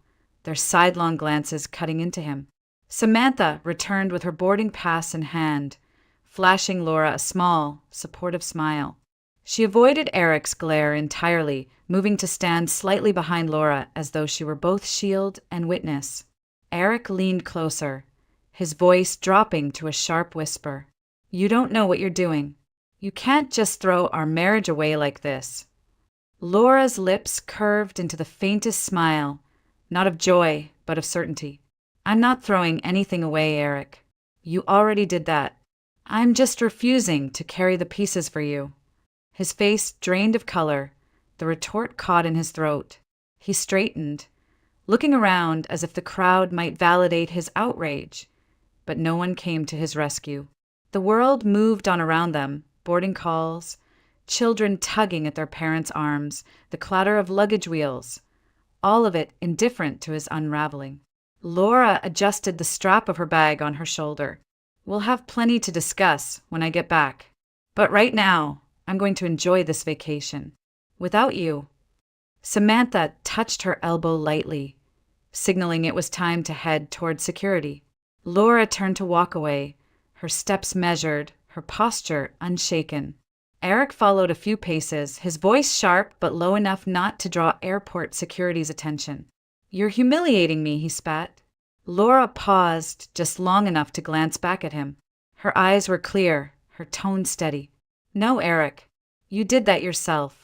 their sidelong glances cutting into him. Samantha returned with her boarding pass in hand, flashing Laura a small, supportive smile. She avoided Eric's glare entirely, moving to stand slightly behind Laura as though she were both shield and witness. Eric leaned closer, his voice dropping to a sharp whisper. "You don't know what you're doing. You can't just throw our marriage away like this." Laura's lips curved into the faintest smile, not of joy, but of certainty. "I'm not throwing anything away, Eric. You already did that. I'm just refusing to carry the pieces for you." His face drained of color, the retort caught in his throat. He straightened, looking around as if the crowd might validate his outrage, but no one came to his rescue. The world moved on around them, boarding calls, children tugging at their parents' arms, the clatter of luggage wheels, all of it indifferent to his unraveling. Laura adjusted the strap of her bag on her shoulder. "We'll have plenty to discuss when I get back. But right now, I'm going to enjoy this vacation. Without you." Samantha touched her elbow lightly, signaling it was time to head toward security. Laura turned to walk away, her steps measured, her posture unshaken. Eric followed a few paces, his voice sharp but low enough not to draw airport security's attention. "You're humiliating me," he spat. Laura paused just long enough to glance back at him. Her eyes were clear, her tone steady. "No, Eric, you did that yourself."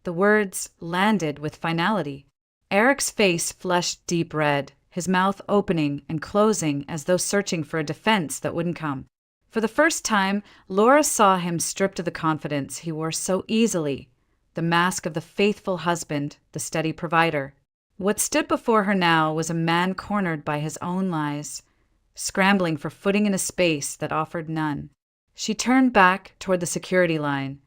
The words landed with finality. Eric's face flushed deep red, his mouth opening and closing as though searching for a defense that wouldn't come. For the first time, Laura saw him stripped of the confidence he wore so easily, the mask of the faithful husband, the steady provider. What stood before her now was a man cornered by his own lies, scrambling for footing in a space that offered none. She turned back toward the security line,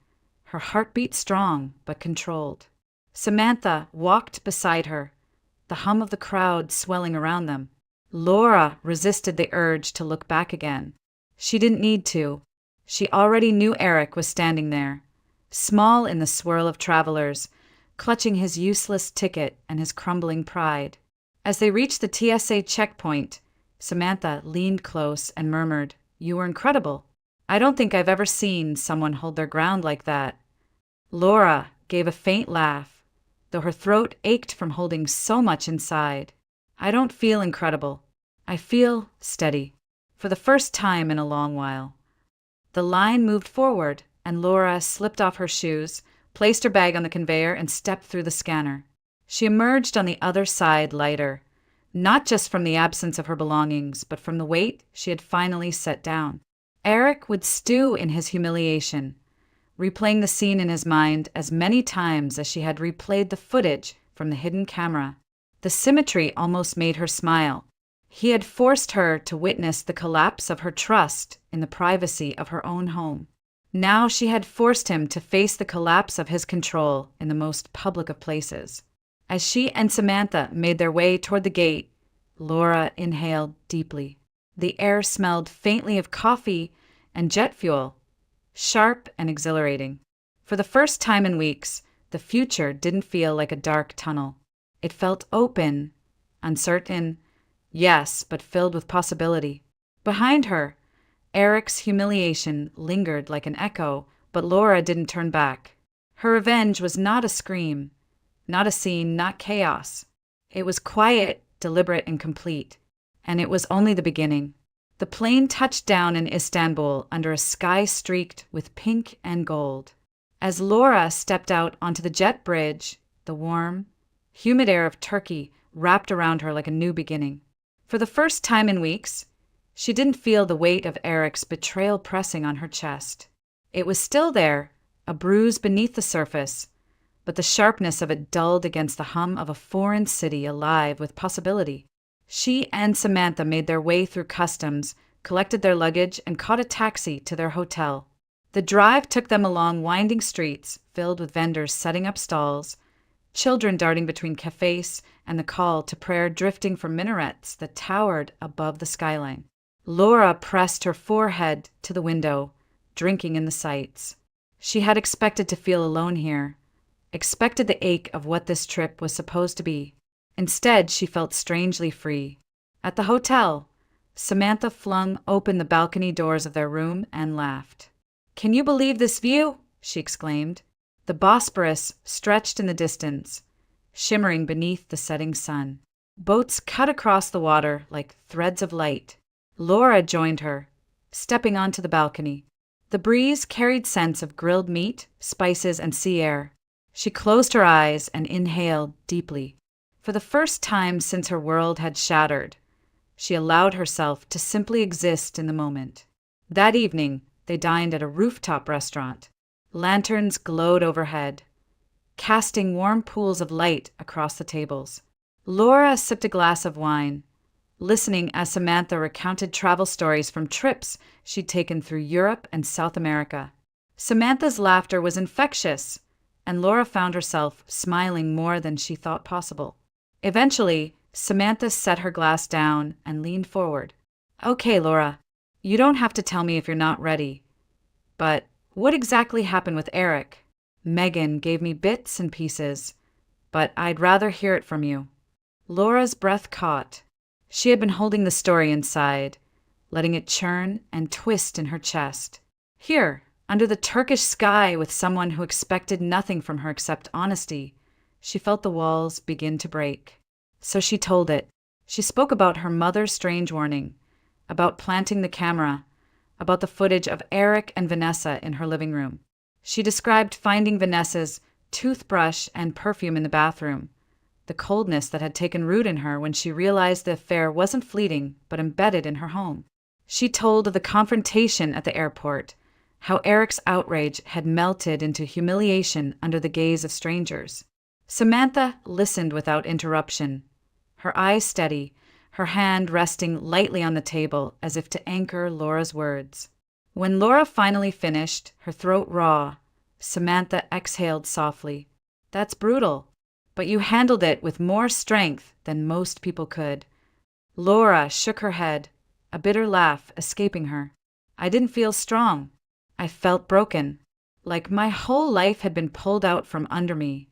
her heartbeat strong but controlled. Samantha walked beside her, the hum of the crowd swelling around them. Laura resisted the urge to look back again. She didn't need to. She already knew Eric was standing there, small in the swirl of travelers, clutching his useless ticket and his crumbling pride. As they reached the TSA checkpoint, Samantha leaned close and murmured, "You were incredible. I don't think I've ever seen someone hold their ground like that." Laura gave a faint laugh, though her throat ached from holding so much inside. "I don't feel incredible. I feel steady." for the first time in a long while. The line moved forward, and Laura slipped off her shoes, placed her bag on the conveyor, and stepped through the scanner. She emerged on the other side lighter, not just from the absence of her belongings, but from the weight she had finally set down. Eric would stew in his humiliation, replaying the scene in his mind as many times as she had replayed the footage from the hidden camera. The symmetry almost made her smile. He had forced her to witness the collapse of her trust in the privacy of her own home. Now she had forced him to face the collapse of his control in the most public of places. As she and Samantha made their way toward the gate, Laura inhaled deeply. The air smelled faintly of coffee and jet fuel, sharp and exhilarating. For the first time in weeks, the future didn't feel like a dark tunnel. It felt open, uncertain, yes, but filled with possibility. Behind her, Eric's humiliation lingered like an echo, but Laura didn't turn back. Her revenge was not a scream, not a scene, not chaos. It was quiet, deliberate, and complete. And it was only the beginning. The plane touched down in Istanbul under a sky streaked with pink and gold. As Laura stepped out onto the jet bridge, the warm, humid air of Turkey wrapped around her like a new beginning. For the first time in weeks, she didn't feel the weight of Eric's betrayal pressing on her chest. It was still there, a bruise beneath the surface, but the sharpness of it dulled against the hum of a foreign city alive with possibility. She and Samantha made their way through customs, collected their luggage, and caught a taxi to their hotel. The drive took them along winding streets filled with vendors setting up stalls, children darting between cafes, and the call to prayer drifting from minarets that towered above the skyline. Laura pressed her forehead to the window, drinking in the sights. She had expected to feel alone here, expected the ache of what this trip was supposed to be. Instead, she felt strangely free. At the hotel, Samantha flung open the balcony doors of their room and laughed. "Can you believe this view?" she exclaimed. The Bosporus stretched in the distance, shimmering beneath the setting sun. Boats cut across the water like threads of light. Laura joined her, stepping onto the balcony. The breeze carried scents of grilled meat, spices, and sea air. She closed her eyes and inhaled deeply. For the first time since her world had shattered, she allowed herself to simply exist in the moment. That evening, they dined at a rooftop restaurant. Lanterns glowed overhead, casting warm pools of light across the tables. Laura sipped a glass of wine, listening as Samantha recounted travel stories from trips she'd taken through Europe and South America. Samantha's laughter was infectious, and Laura found herself smiling more than she thought possible. Eventually, Samantha set her glass down and leaned forward. "Okay, Laura, you don't have to tell me if you're not ready. But what exactly happened with Eric? Megan gave me bits and pieces, but I'd rather hear it from you." Laura's breath caught. She had been holding the story inside, letting it churn and twist in her chest. Here, under the Turkish sky with someone who expected nothing from her except honesty, she felt the walls begin to break. So she told it. She spoke about her mother's strange warning, about planting the camera, about the footage of Eric and Vanessa in her living room. She described finding Vanessa's toothbrush and perfume in the bathroom, the coldness that had taken root in her when she realized the affair wasn't fleeting but embedded in her home. She told of the confrontation at the airport, how Eric's outrage had melted into humiliation under the gaze of strangers. Samantha listened without interruption, her eyes steady, her hand resting lightly on the table as if to anchor Laura's words. When Laura finally finished, her throat raw, Samantha exhaled softly. "That's brutal, but you handled it with more strength than most people could." Laura shook her head, a bitter laugh escaping her. "I didn't feel strong. I felt broken, like my whole life had been pulled out from under me."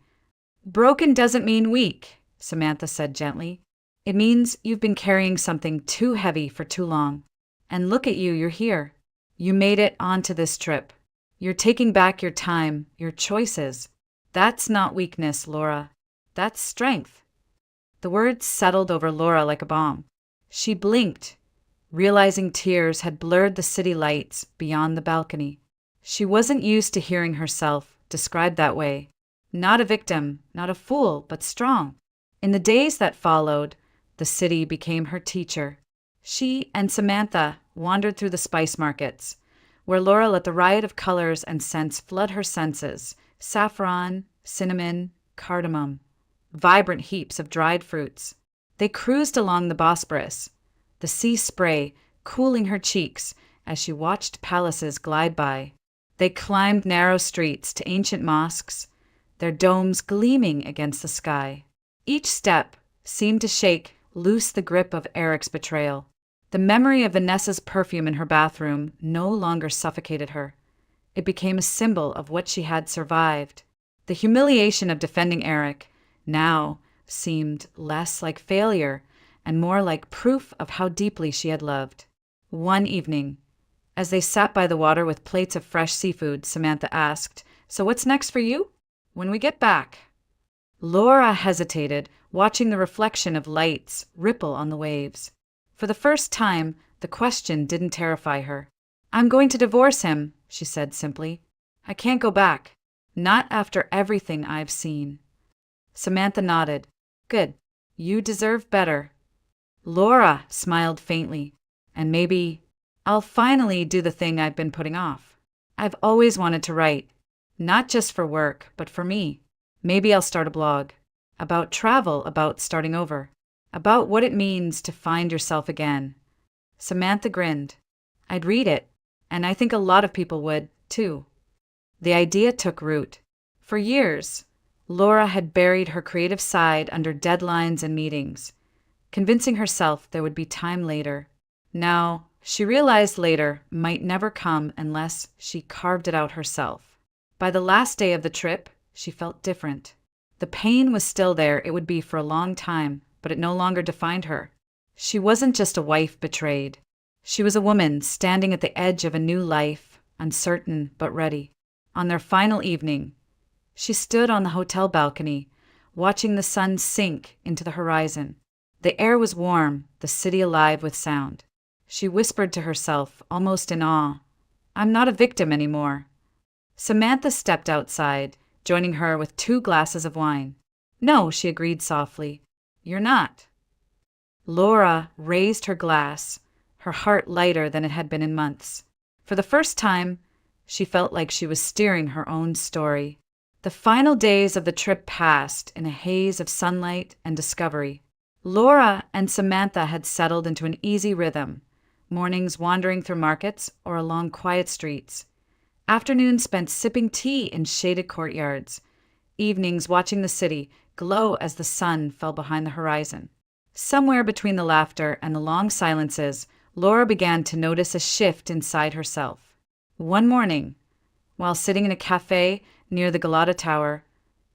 "Broken doesn't mean weak," Samantha said gently. "It means you've been carrying something too heavy for too long. And look at you, you're here. You made it onto this trip. You're taking back your time, your choices. That's not weakness, Laura. That's strength." The words settled over Laura like a bomb. She blinked, realizing tears had blurred the city lights beyond the balcony. She wasn't used to hearing herself described that way. Not a victim, not a fool, but strong. In the days that followed, the city became her teacher. She and Samantha wandered through the spice markets, where Laura let the riot of colors and scents flood her senses: saffron, cinnamon, cardamom, vibrant heaps of dried fruits. They cruised along the Bosporus, the sea spray cooling her cheeks as she watched palaces glide by. They climbed narrow streets to ancient mosques, their domes gleaming against the sky. Each step seemed to shake loose the grip of Eric's betrayal. The memory of Vanessa's perfume in her bathroom no longer suffocated her. It became a symbol of what she had survived. The humiliation of defending Eric now seemed less like failure and more like proof of how deeply she had loved. One evening, as they sat by the water with plates of fresh seafood, Samantha asked, "So what's next for you? When we get back?" Laura hesitated, watching the reflection of lights ripple on the waves. For the first time, the question didn't terrify her. "I'm going to divorce him," she said simply. "I can't go back. Not after everything I've seen." Samantha nodded. "Good. You deserve better." Laura smiled faintly. "And maybe I'll finally do the thing I've been putting off. I've always wanted to write, not just for work, but for me. Maybe I'll start a blog. About travel, about starting over. About what it means to find yourself again." Samantha grinned. "I'd read it, and I think a lot of people would, too." The idea took root. For years, Laura had buried her creative side under deadlines and meetings, convincing herself there would be time later. Now, she realized later might never come unless she carved it out herself. By the last day of the trip, she felt different. The pain was still there, it would be for a long time, but it no longer defined her. She wasn't just a wife betrayed. She was a woman standing at the edge of a new life, uncertain but ready. On their final evening, she stood on the hotel balcony, watching the sun sink into the horizon. The air was warm, the city alive with sound. She whispered to herself, almost in awe, "I'm not a victim anymore." Samantha stepped outside, joining her with 2 glasses of wine. "No," she agreed softly, "you're not." Laura raised her glass, her heart lighter than it had been in months. For the first time, she felt like she was steering her own story. The final days of the trip passed in a haze of sunlight and discovery. Laura and Samantha had settled into an easy rhythm, mornings wandering through markets or along quiet streets, afternoons spent sipping tea in shaded courtyards, evenings watching the city glow as the sun fell behind the horizon. Somewhere between the laughter and the long silences, Laura began to notice a shift inside herself. One morning, while sitting in a cafe near the Galata Tower,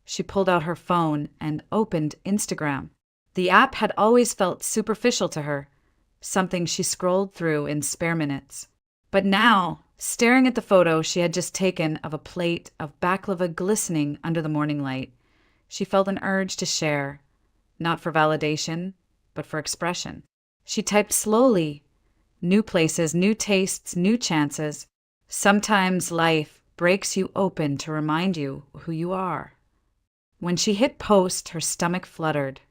she pulled out her phone and opened Instagram. The app had always felt superficial to her, something she scrolled through in spare minutes. But now, staring at the photo she had just taken of a plate of baklava glistening under the morning light, she felt an urge to share, not for validation, but for expression. She typed slowly, "New places, new tastes, new chances. Sometimes life breaks you open to remind you who you are." When she hit post, her stomach fluttered.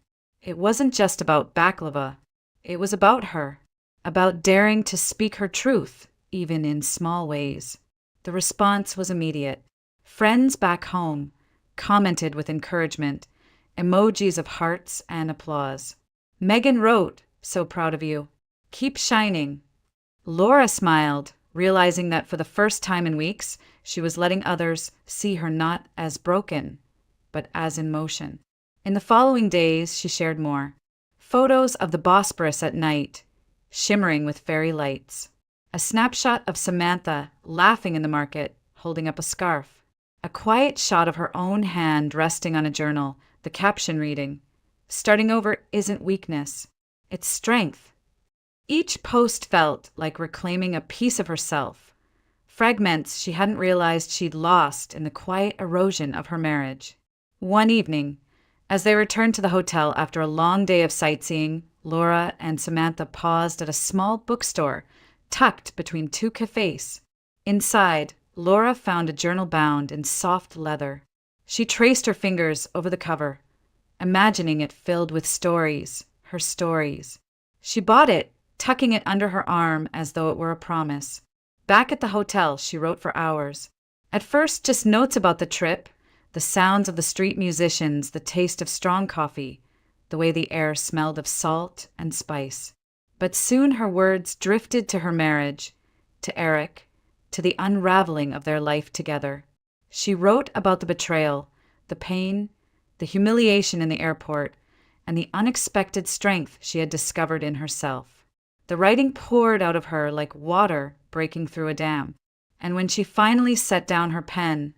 It wasn't just about baklava. It was about her, about daring to speak her truth, even in small ways. The response was immediate. Friends back home commented with encouragement, emojis of hearts and applause. Megan wrote, "So proud of you. Keep shining." Laura smiled, realizing that for the first time in weeks, she was letting others see her not as broken, but as in motion. In the following days, she shared more. Photos of the Bosporus at night, shimmering with fairy lights. A snapshot of Samantha laughing in the market, holding up a scarf. A quiet shot of her own hand resting on a journal, the caption reading, "Starting over isn't weakness, it's strength." Each post felt like reclaiming a piece of herself, fragments she hadn't realized she'd lost in the quiet erosion of her marriage. One evening, as they returned to the hotel after a long day of sightseeing, Laura and Samantha paused at a small bookstore tucked between two cafes. Inside, Laura found a journal bound in soft leather. She traced her fingers over the cover, imagining it filled with stories, her stories. She bought it, tucking it under her arm as though it were a promise. Back at the hotel, she wrote for hours. At first, just notes about the trip, the sounds of the street musicians, the taste of strong coffee, the way the air smelled of salt and spice. But soon her words drifted to her marriage, to Eric, to the unraveling of their life together. She wrote about the betrayal, the pain, the humiliation in the airport, and the unexpected strength she had discovered in herself. The writing poured out of her like water breaking through a dam, and when she finally set down her pen,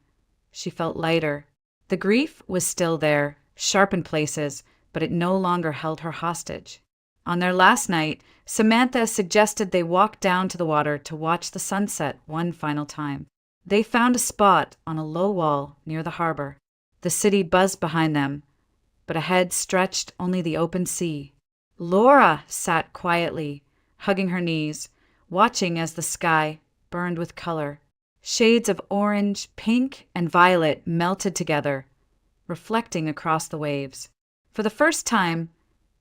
she felt lighter. The grief was still there, sharp in places, but it no longer held her hostage. On their last night, Samantha suggested they walk down to the water to watch the sunset one final time. They found a spot on a low wall near the harbor. The city buzzed behind them, but ahead stretched only the open sea. Laura sat quietly, hugging her knees, watching as the sky burned with color. Shades of orange, pink, and violet melted together, reflecting across the waves. For the first time,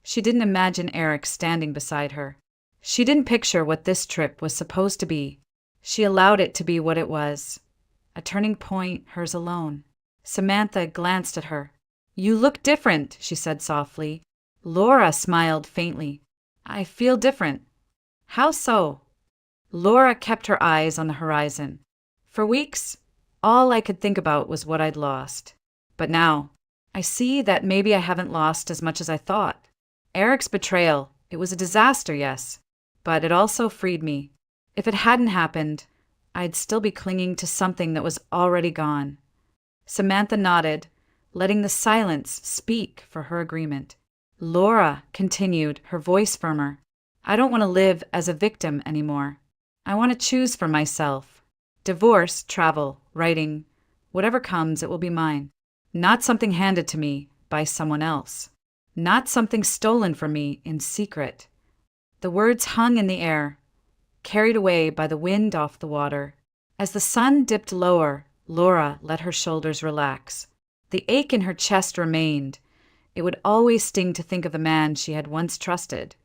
she didn't imagine Eric standing beside her. She didn't picture what this trip was supposed to be. She allowed it to be what it was, a turning point, hers alone. Samantha glanced at her. "You look different," she said softly. Laura smiled faintly. "I feel different." "How so?" Laura kept her eyes on the horizon. "For weeks, all I could think about was what I'd lost. But now, I see that maybe I haven't lost as much as I thought. Eric's betrayal, it was a disaster, yes, but it also freed me. If it hadn't happened, I'd still be clinging to something that was already gone." Samantha nodded, letting the silence speak for her agreement. Laura continued, her voice firmer. "I don't want to live as a victim anymore. I want to choose for myself. Divorce, travel, writing, whatever comes, it will be mine. Not something handed to me by someone else. Not something stolen from me in secret." The words hung in the air, carried away by the wind off the water. As the sun dipped lower, Laura let her shoulders relax. The ache in her chest remained. It would always sting to think of the man she had once trusted.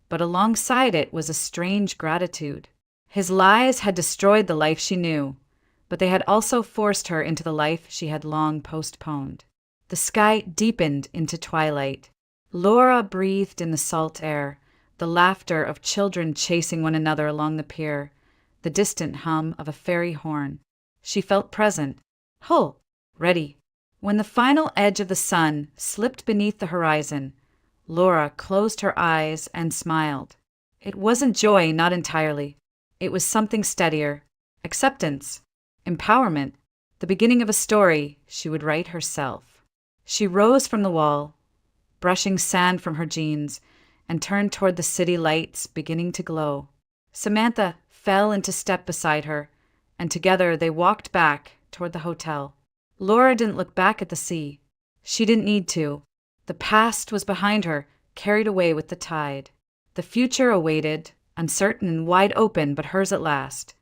But alongside it was a strange gratitude. His lies had destroyed the life she knew, but they had also forced her into the life she had long postponed. The sky deepened into twilight. Laura breathed in the salt air, the laughter of children chasing one another along the pier, the distant hum of a ferry horn. She felt present, whole, ready. When the final edge of the sun slipped beneath the horizon, Laura closed her eyes and smiled. It wasn't joy, not entirely. It was something steadier, acceptance, empowerment, the beginning of a story she would write herself. She rose from the wall, brushing sand from her jeans, and turned toward the city lights beginning to glow. Samantha fell into step beside her, and together they walked back toward the hotel. Laura didn't look back at the sea. She didn't need to. The past was behind her, carried away with the tide. The future awaited, uncertain and wide open, but hers at last.